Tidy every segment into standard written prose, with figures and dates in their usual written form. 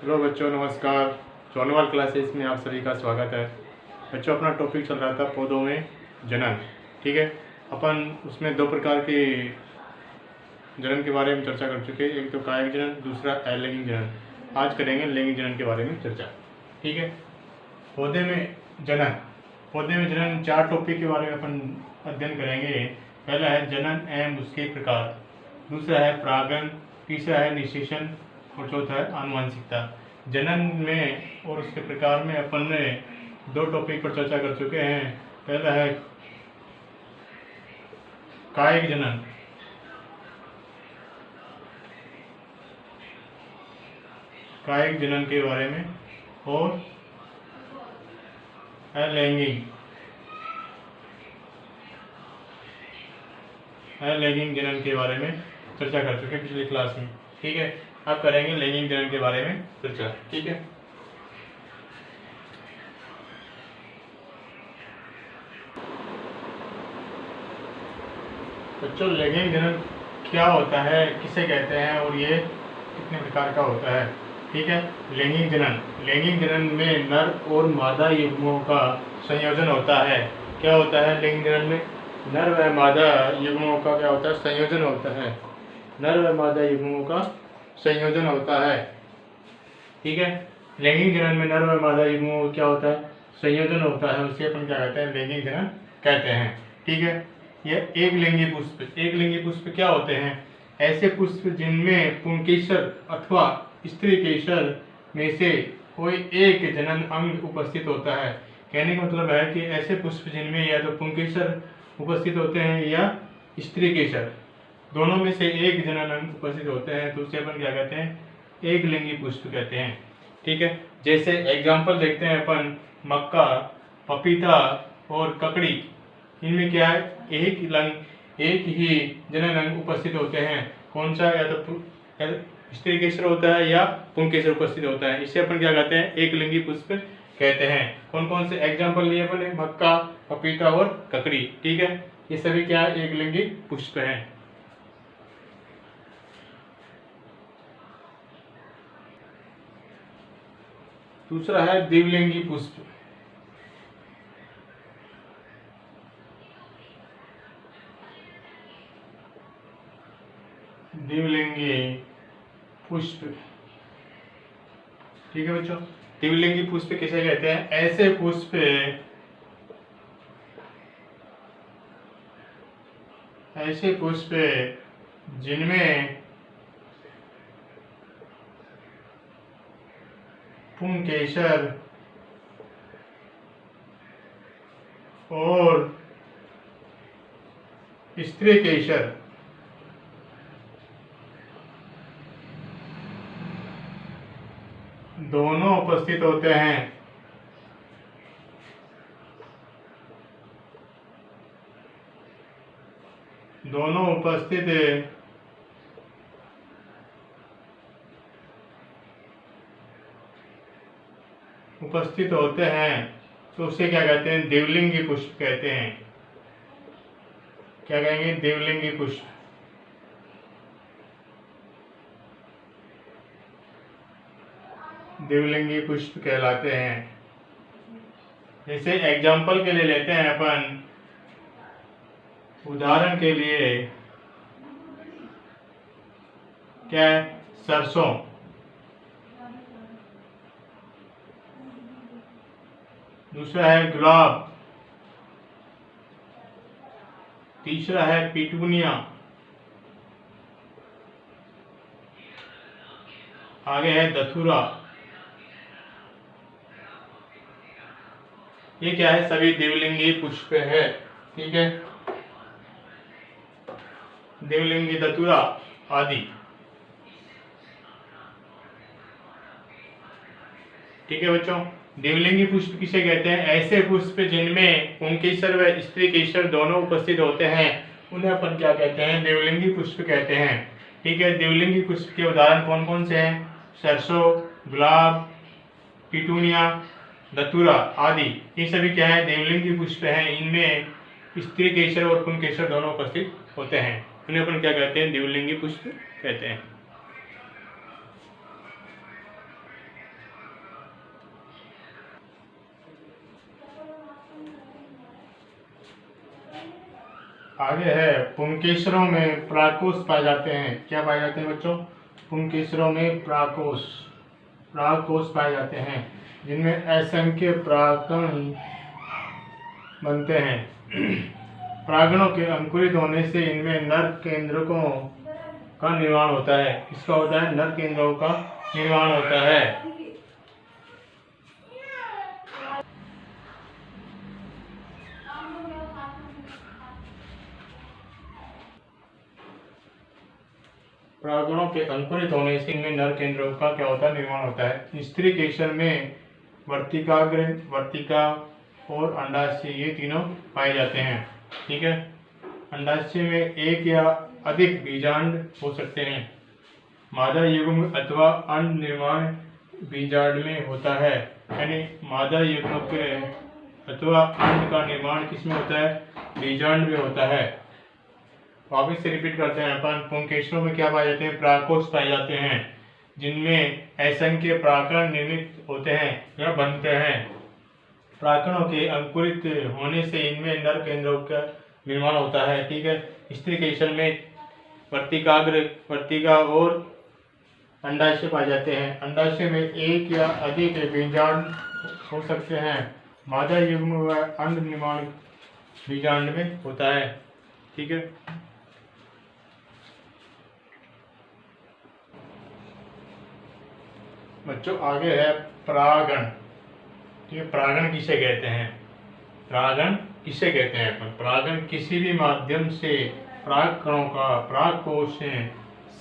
Hello बच्चों, नमस्कार। Jonwal classes में आप सभी का स्वागत है। बच्चों, अपना टॉपिक चल रहा था पौधों में जनन। ठीक है, अपन उसमें दो प्रकार के जनन के बारे में चर्चा कर चुके हैं। एक तो कायिक जनन, दूसरा अलैंगिक जनन। आज करेंगे लैंगिक जनन के बारे में चर्चा। ठीक है, पौधे में जनन 4 टॉपिक के बारे में अपन अध्ययन करेंगे। पहला है जनन एवं उसके प्रकार, दूसरा है परागण, तीसरा है निषेचन और चौथा है आनुवंशिकता। जनन में और उसके प्रकार में अपन ने 2 टॉपिक पर चर्चा कर चुके हैं। पहला है कायिक जनन। कायिक जनन के बारे में और अलैंगिक जनन के बारे में चर्चा कर चुके हैं पिछली क्लास में। ठीक है, अब करेंगे लैंगिक जनन के बारे में चर्चा। ठीक है, बच्चों, लैंगिक जनन क्या होता है, किसे कहते हैं और ये कितने प्रकार का होता है। ठीक है, लैंगिक जनन में नर और मादा युग्मों का संयोजन होता है। क्या होता है लैंगिक जनन में? नर व मादा युग्मों का क्या होता है? संयोजन होता है। नर व मादा युग्मों का संयोजन होता है। ठीक है, लैंगिक जनन में नर व मादा युग्मों का क्या होता है? संयोजन होता है। उसे अपन क्या कहते हैं? लैंगिक जनन कहते हैं। ठीक है, यह एक लिंगी पुष्प क्या होते हैं? ऐसे पुष्प जिनमें पुंकेसर अथवा स्त्री केसर में से कोई एक जनन अंग उपस्थित होता है। कहने का मतलब है कि ऐसे पुष्प जिनमें या तो पुंकेसर उपस्थित होते हैं या स्त्री केसर, दोनों में से एक जनन अंग उपस्थित होते हैं, तो उसे अपन क्या कहते हैं? एक लिंगी पुष्प कहते हैं। ठीक है, जैसे एग्जाम्पल देखते हैं अपन, मक्का, पपीता और ककड़ी। इनमें क्या है? एक ही जनन अंग उपस्थित होते हैं। कौन सा? या तो स्त्री केसर होता है या पुंकेसर उपस्थित होता है। इसे अपन क्या कहते हैं? एक लिंगी पुष्प कहते हैं। कौन कौन से एग्जाम्पल लिए अपन? मक्का, पपीता और ककड़ी। ठीक है, ये सभी क्या है? एक लिंगी पुष्प हैं। दूसरा है द्विलिंगी पुष्प। द्विलिंगी पुष्प। ठीक है बच्चों, द्विलिंगी पुष्प किसे कहते हैं? ऐसे पुष्प जिनमें पुंकेसर और स्त्री केसर दोनों उपस्थित होते हैं। दोनों उपस्थित होते हैं, तो उसे क्या कहते हैं? द्विलिंगी पुष्प कहते हैं। क्या कहेंगे? द्विलिंगी पुष्प। द्विलिंगी पुष्प कहलाते हैं। जैसे एग्जाम्पल के लिए लेते हैं अपन, उदाहरण के लिए क्या है? सरसों। दूसरा है गुलाब, तीसरा है पिटूनिया, आगे है धतूरा। ये क्या है? सभी द्विलिंगी पुष्प है। ठीक है, द्विलिंगी धतूरा आदि। ठीक है बच्चों, द्विलिंगी पुष्प किसे कहते हैं? ऐसे पुष्प जिनमें पुंकेसर व स्त्री केसर दोनों उपस्थित होते हैं, उन्हें अपन क्या कहते हैं? द्विलिंगी पुष्प कहते हैं। ठीक है, द्विलिंगी पुष्प के उदाहरण कौन कौन से हैं? सरसों, गुलाब, पिटूनिया, धतूरा आदि। ये सभी क्या है? द्विलिंगी पुष्प हैं। इनमें स्त्री केसर और पुंकेसर दोनों उपस्थित होते हैं। उन्हें अपन क्या कहते हैं? द्विलिंगी पुष्प कहते हैं। आगे है पुंकेसरों में परागकोश पाए जाते हैं। क्या पाए जाते हैं बच्चों? पुंकेसरों में परागकोश पाए जाते हैं जिनमें असंख्य परागकण बनते हैं। परागणों के अंकुरित होने से इनमें नर केंद्रकों का निर्माण होता है। किसका होता है? नर केंद्रों का निर्माण होता है। परागणों के अंकुरित होने से इनमें नर केंद्रों का क्या होता है? निर्माण होता है। स्त्री केसर में वर्तिकाग्र, वर्तिका और अंडाशय ये तीनों पाए जाते हैं। ठीक है। अंडाशय में एक या अधिक बीजांड हो सकते हैं। मादा युग्म अथवा अंड निर्माण बीजांड में होता है। यानी मादा युग्म के अथवा अंड का निर्माण किसमें होता है? बीजांड में होता है। वापिस से रिपीट करते हैं अपन। पुंकेसरों में क्या पाए जाते हैं? परागकोश पाए जाते हैं जिनमें असंख्य परागकण निर्मित होते हैं या बनते हैं। परागकणों के अंकुरित होने से इनमें नर केंद्रों का निर्माण होता है। ठीक है। स्त्री केसर में वर्तिकाग्र, वर्तिका और अंडाशय पाए जाते हैं। अंडाशय में एक या अधिक बीजांड हो सकते हैं। मादा युग्म व अंड निर्माण बीजांड में होता है। ठीक है। बच्चों आगे है परागण। ठीक है। परागण किसे कहते हैं? परागण किसे कहते हैं अपन? परागण किसी भी माध्यम से परागकणों का परागकोश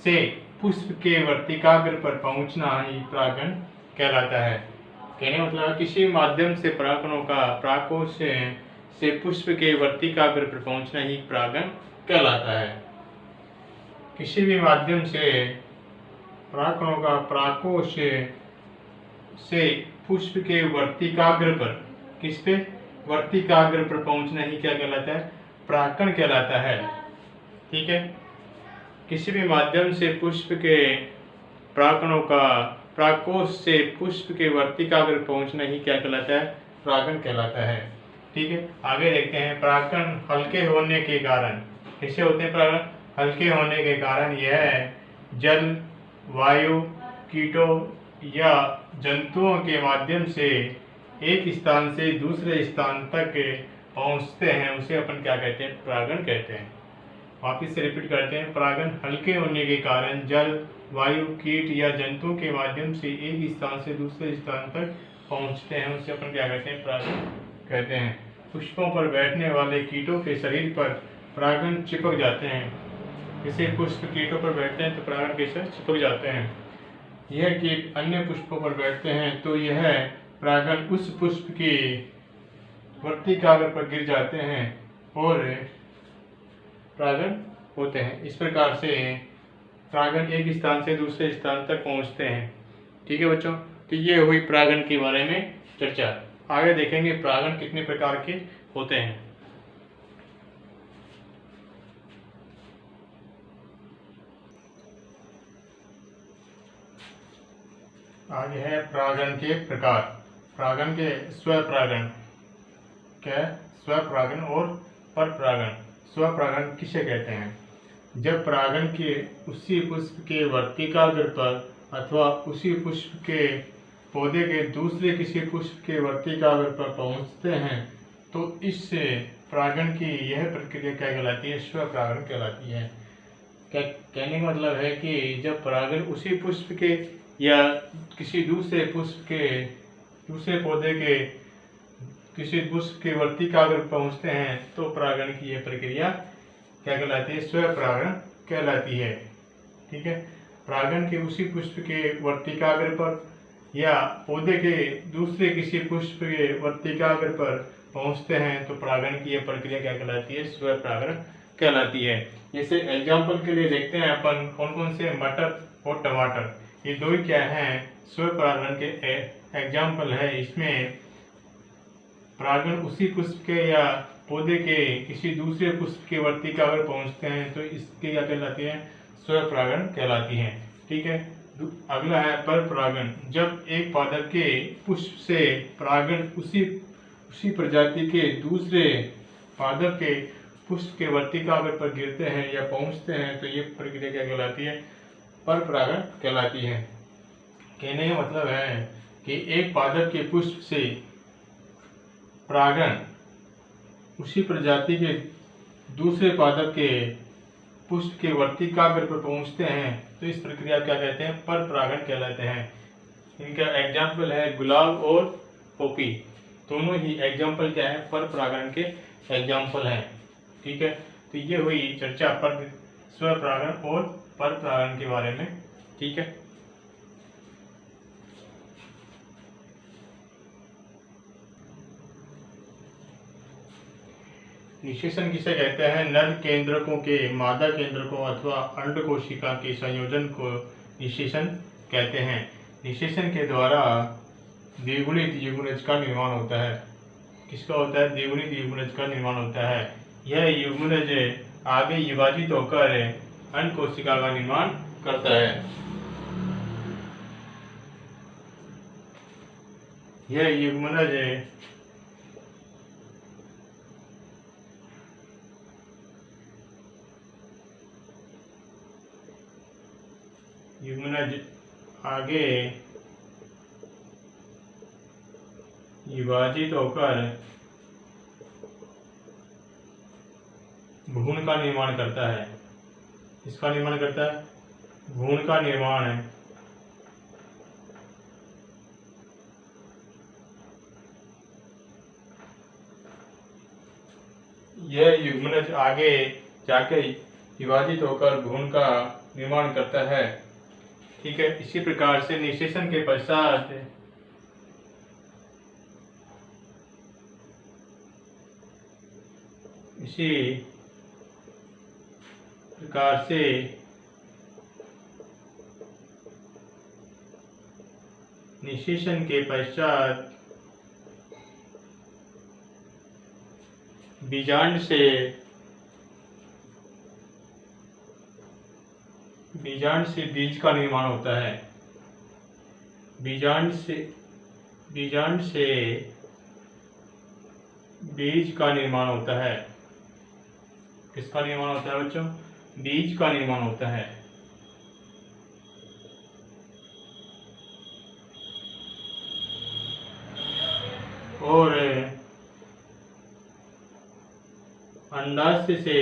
से पुष्प के वर्तिकाग्र पर पहुंचना ही परागण कहलाता है। कहने मतलब किसी भी माध्यम से परागकणों का परागकोश से पुष्प के वर्तिकाग्र पर पहुंचना ही परागण कहलाता है। किसी भी माध्यम से परागकणों का परागकोश से पुष्प के वर्तिकाग्र पर, किस पे? वर्तिकाग्र पर पहुंचना ही क्या कहलाता है? परागकण कहलाता है। ठीक है। किसी भी माध्यम से पुष्प के परागकणों का परागकोश से पुष्प के वर्तिकाग्र पहुंचना ही क्या कहलाता है? परागण कहलाता है। ठीक है। आगे देखते हैं परागकण हल्के होने के कारण। कैसे होते हैं परागकण? हल्के होने के कारण यह जल, वायु, कीटों या जंतुओं के माध्यम से एक स्थान से दूसरे स्थान तक पहुंचते हैं। उसे अपन क्या कहते हैं? परागण कहते हैं। वापिस से रिपीट करते हैं। परागण हल्के होने के कारण जल, वायु, कीट या जंतुओं के माध्यम से एक स्थान से दूसरे स्थान तक पहुंचते हैं। उसे अपन क्या कहते हैं? परागण कहते हैं। पुष्पों पर बैठने वाले कीटों के शरीर पर परागण चिपक जाते हैं। जैसे पुष्प कीटों पर बैठते हैं तो परागण के साथ चिपक जाते हैं। यह कीट अन्य पुष्पों पर बैठते हैं तो यह परागण उस पुष्प के वर्तिकाग्र पर गिर जाते हैं और परागण होते हैं। इस प्रकार से परागण एक स्थान से दूसरे स्थान तक पहुंचते हैं। ठीक है बच्चों। तो ये हुई परागण के बारे में चर्चा। आगे देखेंगे परागण कितने प्रकार के होते हैं। आगे है परागण के प्रकार। परागण के स्वपरागण क्या है? स्वपरागण और परपरागण। स्वपरागण किसे कहते हैं? जब परागण के उसी पुष्प के वर्तिकाग्र पर अथवा उसी पुष्प के पौधे के दूसरे किसी पुष्प के वर्तिकाग्र पर पहुंचते हैं तो इससे परागण की यह प्रक्रिया क्या कहलाती है? स्वपरागण कहलाती है। क्या कहने का मतलब है कि जब परागण उसी पुष्प के या किसी दूसरे पुष्प के, दूसरे पौधे के किसी पुष्प के वर्तिकाग्र पहुंचते हैं तो परागण की यह प्रक्रिया क्या कहलाती है? स्वपरागण कहलाती है। ठीक है। परागण के उसी पुष्प के वर्तिकाग्र पर या पौधे के दूसरे किसी पुष्प के वर्तिकाग्र पर पहुंचते हैं तो परागण की यह प्रक्रिया क्या कहलाती है? स्वपरागण कहलाती है। जैसे एग्जाम्पल के लिए देखते हैं अपन कौन कौन से, मटर और टमाटर, ये दो ही क्या हैं? स्वपरागण के एग्जाम्पल है। इसमें परागण उसी पुष्प के या पौधे के किसी दूसरे पुष्प के वर्तिकाग्र पहुंचते हैं तो इसके क्या कहलाती है? स्वपरागण कहलाती है। ठीक है। अगला है परपरागण। जब एक पादप के पुष्प से परागण उसी प्रजाति के दूसरे पादप के पुष्प के वर्तिका अगर पर गिरते हैं या पहुंचते हैं तो ये प्रक्रिया क्या कहलाती है? पर परागण कहलाती है। कहने का मतलब है कि एक पादप के पुष्प से परागण उसी प्रजाति के दूसरे पादप के पुष्प के वर्तिकाग्र पर पहुंचते हैं तो इस प्रक्रिया क्या कहते हैं? पर परागण कहलाते हैं। इनका एग्जाम्पल है गुलाब और पोपी, दोनों ही एग्जाम्पल क्या है? पर परागण के एग्जाम्पल हैं। ठीक है, तो ये हुई चर्चा पर स्वपरागण और पर परागण के बारे में। ठीक है, निषेचन किसे कहते हैं? नर केंद्रकों के मादा केंद्रकों अथवा अंड कोशिका के संयोजन को निषेचन कहते हैं। निषेचन के द्वारा द्विगुणित युग्मनज का निर्माण होता है। किसका होता है? द्विगुणित युग्मनज का निर्माण होता है। यह युग्मनज आगे विभाजित होकर अंड कोशिका का निर्माण करता है। यह युग्मनज आगे विभाजित होकर भ्रूण का निर्माण करता है। इसका निर्माण करता है, भ्रूण का निर्माण यह युग्मनज आगे जाकर विभाजित होकर भ्रूण का निर्माण करता है। ठीक है, इसी प्रकार से निषेचन के पश्चात निषेचन के पश्चात बीजांड से बीज का निर्माण होता है। बीजांड से बीज का निर्माण होता है। किसका निर्माण होता है बच्चों? बीज का निर्माण होता है। और अंडाशय से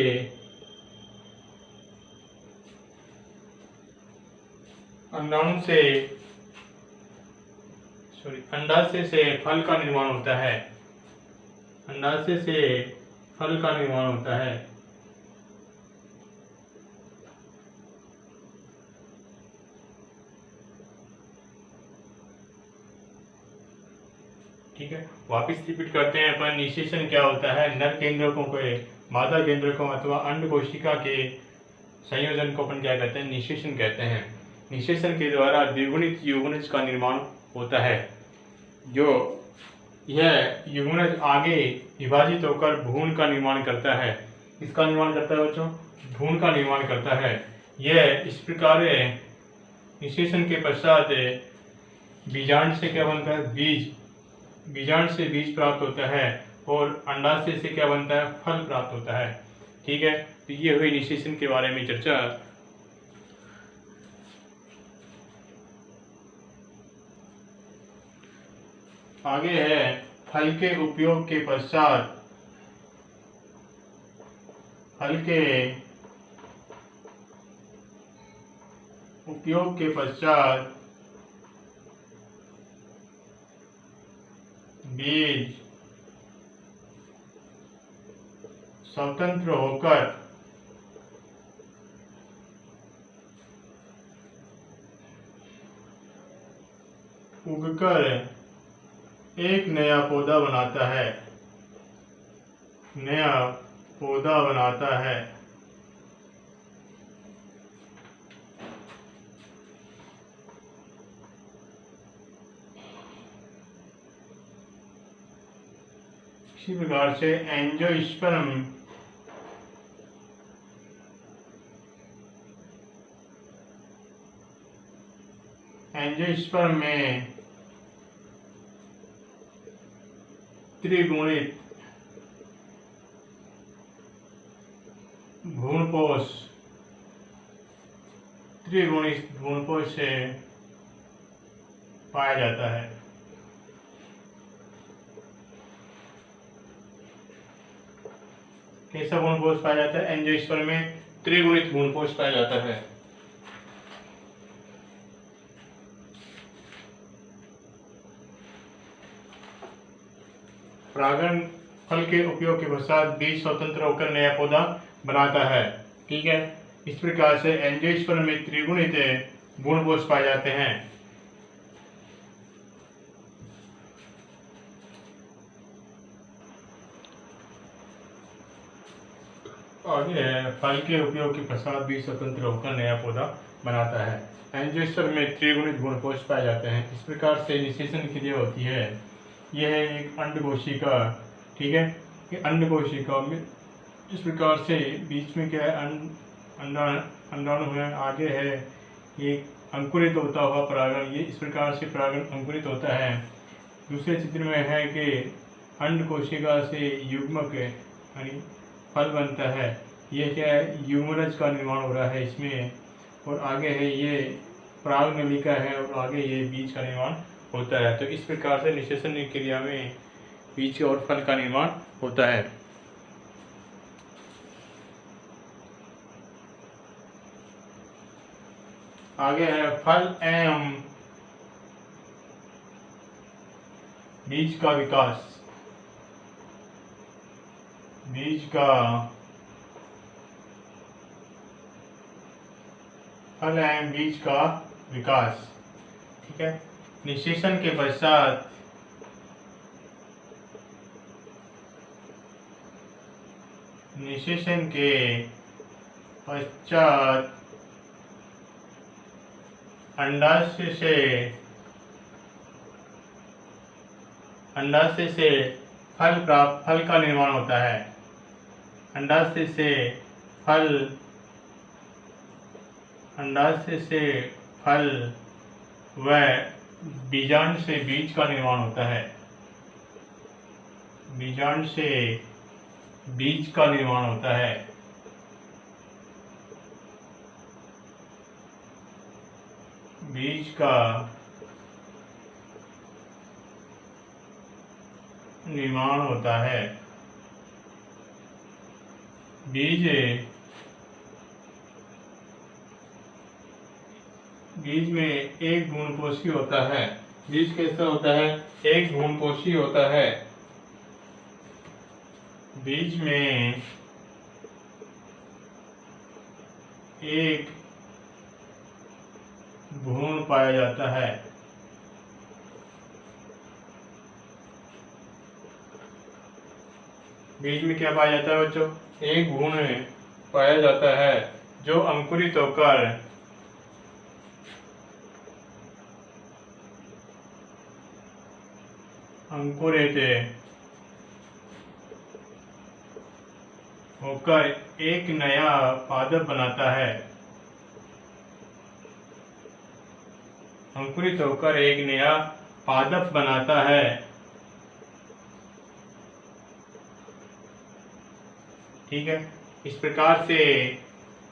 फल का निर्माण होता है। अंडाशय से फल का निर्माण होता है। ठीक है, वापिस रिपीट करते हैं अपन। निषेचन क्या होता है? नर केंद्रकों के मादा केंद्रकों अथवा अंड कोशिका के संयोजन को अपन क्या कहते हैं? निषेचन कहते हैं। निषेचन के द्वारा द्विगुणित युग्मनज का निर्माण होता है। जो यह युग्मनज आगे विभाजित होकर भ्रूण का निर्माण करता है। इसका निर्माण करता है बच्चों? भ्रूण का निर्माण करता है। यह इस प्रकार निषेचन के पश्चात बीजांड से क्या बनता है? बीजांड से बीज प्राप्त होता है और अंडाशय से क्या बनता है? फल प्राप्त होता है। ठीक है, तो ये हुई निषेचन के बारे में चर्चा। आगे है फल के उपयोग के पश्चात बीज स्वतंत्र होकर उगकर एक नया पौधा बनाता है। इसी प्रकार से एंजियोस्पर्म में त्रिगुणित भ्रूणपोष त्रिगुणित भ्रूणपोष से पाया जाता है। कैसा भ्रूणपोष पाया जाता है? एंजियोस्पर्म में त्रिगुणित भ्रूणपोष पाया जाता है। परागण फल के उपयोग के पश्चात बीज स्वतंत्र होकर नया पौधा बनाता है। ठीक है, इस प्रकार से एंजियोस्पर्म में त्रिगुणित भ्रूणपोष पाए जाते हैं। आगे है, फल के उपयोग के पश्चात बीज स्वतंत्र होकर नया पौधा बनाता है। एंजियोस्पर्म में त्रिगुणित भ्रूणपोष पाए जाते हैं। इस प्रकार से निषेचन क्रिया होती है। यह है एक अंडकोशिका। ठीक है, ये अंडकोशिका में इस प्रकार से बीच में क्या है, अंडाणु है, आगे है ये अंकुरित होता हुआ परागण। ये इस प्रकार से परागण अंकुरित होता है। दूसरे चित्र में है कि अंडकोशिका से युग्मक यानी फल बनता है। ये क्या है, यूमरज का निर्माण हो रहा है इसमें, और आगे है ये पराग नलिका है, और आगे ये बीज का निर्माण होता है। तो इस प्रकार से निषेचन क्रिया में बीज और फल का निर्माण होता है। आगे है फल एवं बीज का विकास। बीज का फल एवं बीज का विकास। ठीक है, निषेचन के पश्चात अंडाशय से फल का निर्माण होता है। अंडाशय से फल व बीजांड से बीज का निर्माण होता है। बीजांड से बीज का निर्माण होता है। बीज का निर्माण होता है। बीज में एक भ्रूणपोषी होता है। बीज कैसा होता है? एक भ्रूणपोषी होता है। बीज में एक भ्रूण पाया जाता है। बीज में क्या पाया जाता है बच्चों? एक भ्रूण पाया जाता है जो अंकुरित होकर एक नया पादप बनाता है। अंकुरित होकर एक नया पादप बनाता है। ठीक है, इस प्रकार से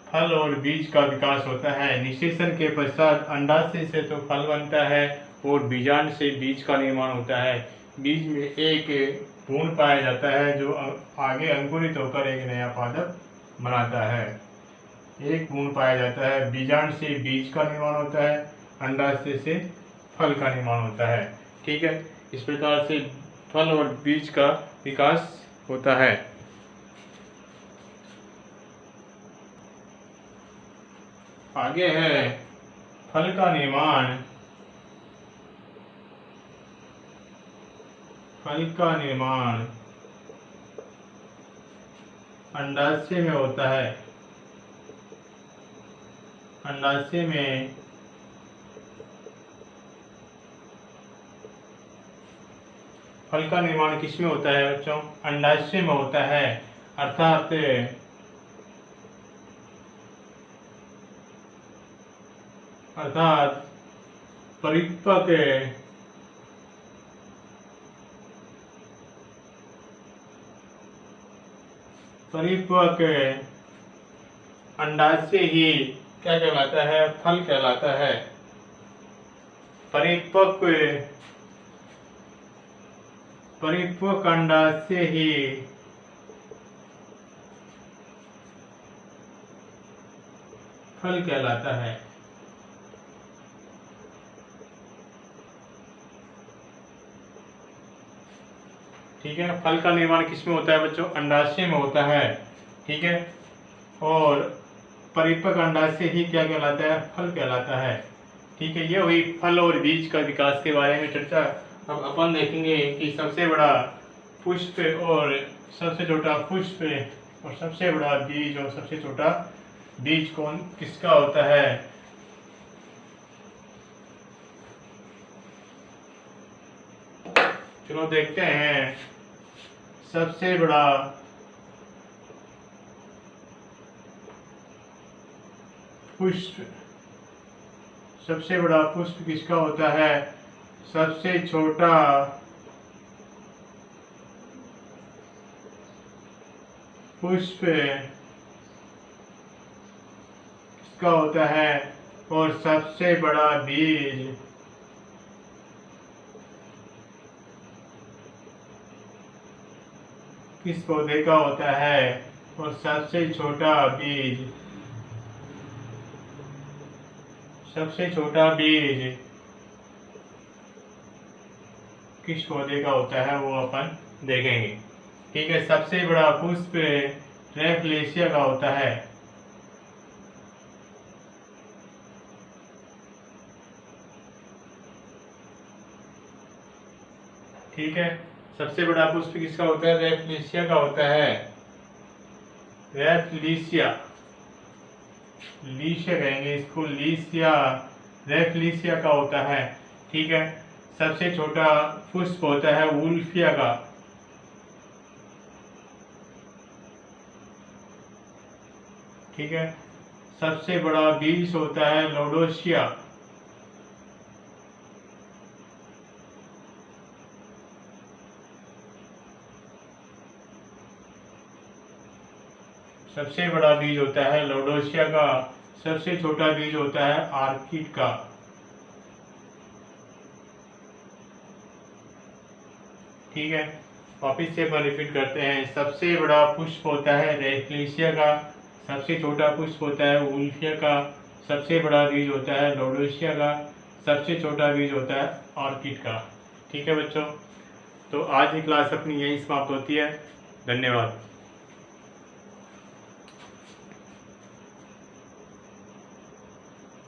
फल और बीज का विकास होता है। निषेचन के पश्चात अंडाशय से तो फल बनता है और बीजांड से बीज का निर्माण होता है। बीज में एक भ्रूण पाया जाता है जो आगे अंकुरित होकर एक नया पादप बनाता है। एक भ्रूण पाया जाता है, बीजांड से बीज का निर्माण होता है, अंडाशय से फल का निर्माण होता है। ठीक है, इस प्रकार से फल और बीज का विकास होता है। आगे है फल का निर्माण। फल का निर्माण अंडाशय में होता है। अंडाशय में फल का निर्माण किसमें होता है बच्चों? अंडाशय में होता है। अर्थात परिपक्व अंडाशय ही क्या कहलाता है? फल कहलाता है। परिपक्व अंडाशय ही फल कहलाता है। ठीक है, फल का निर्माण किसमें होता है बच्चों? अंडाशय में होता है। ठीक है, और परिपक्व अंडाशय ही क्या कहलाता है? फल कहलाता है। ठीक है, ये हुई फल और बीज का विकास के बारे में चर्चा। अब अपन देखेंगे कि सबसे बड़ा पुष्प और सबसे छोटा पुष्प और सबसे बड़ा बीज और सबसे छोटा बीज कौन किसका होता है? चलो देखते हैं। सबसे बड़ा पुष्प किसका होता है? सबसे छोटा पुष्प किसका होता है? और सबसे बड़ा बीज किस पौधे का होता है? और सबसे छोटा बीज किस पौधे का होता है वो अपन देखेंगे। ठीक है, सबसे बड़ा पुष्प रैफलेशिया का होता है। ठीक है, सबसे बड़ा पुष्प किसका होता है? रैफलेशिया का होता है। रैफलेशिया कहेंगे इसको, लीशिया रैफलेशिया का होता है। ठीक है, सबसे छोटा पुष्प होता है वुल्फिया का। ठीक है, सबसे बड़ा बीज होता है लोडोसिया। सबसे बड़ा बीज होता है लोडोसिया का। सबसे छोटा बीज होता है आर्किड का। ठीक है, वापिस से अपन रिपीट करते हैं। सबसे बड़ा पुष्प होता है रैफलेशिया का, सबसे छोटा पुष्प होता है वुल्फिया का, सबसे बड़ा बीज होता है लोडोसिया का, सबसे छोटा बीज होता है ऑर्किड का। ठीक है बच्चों, तो आज की क्लास अपनी यहीं समाप्त होती है। धन्यवाद।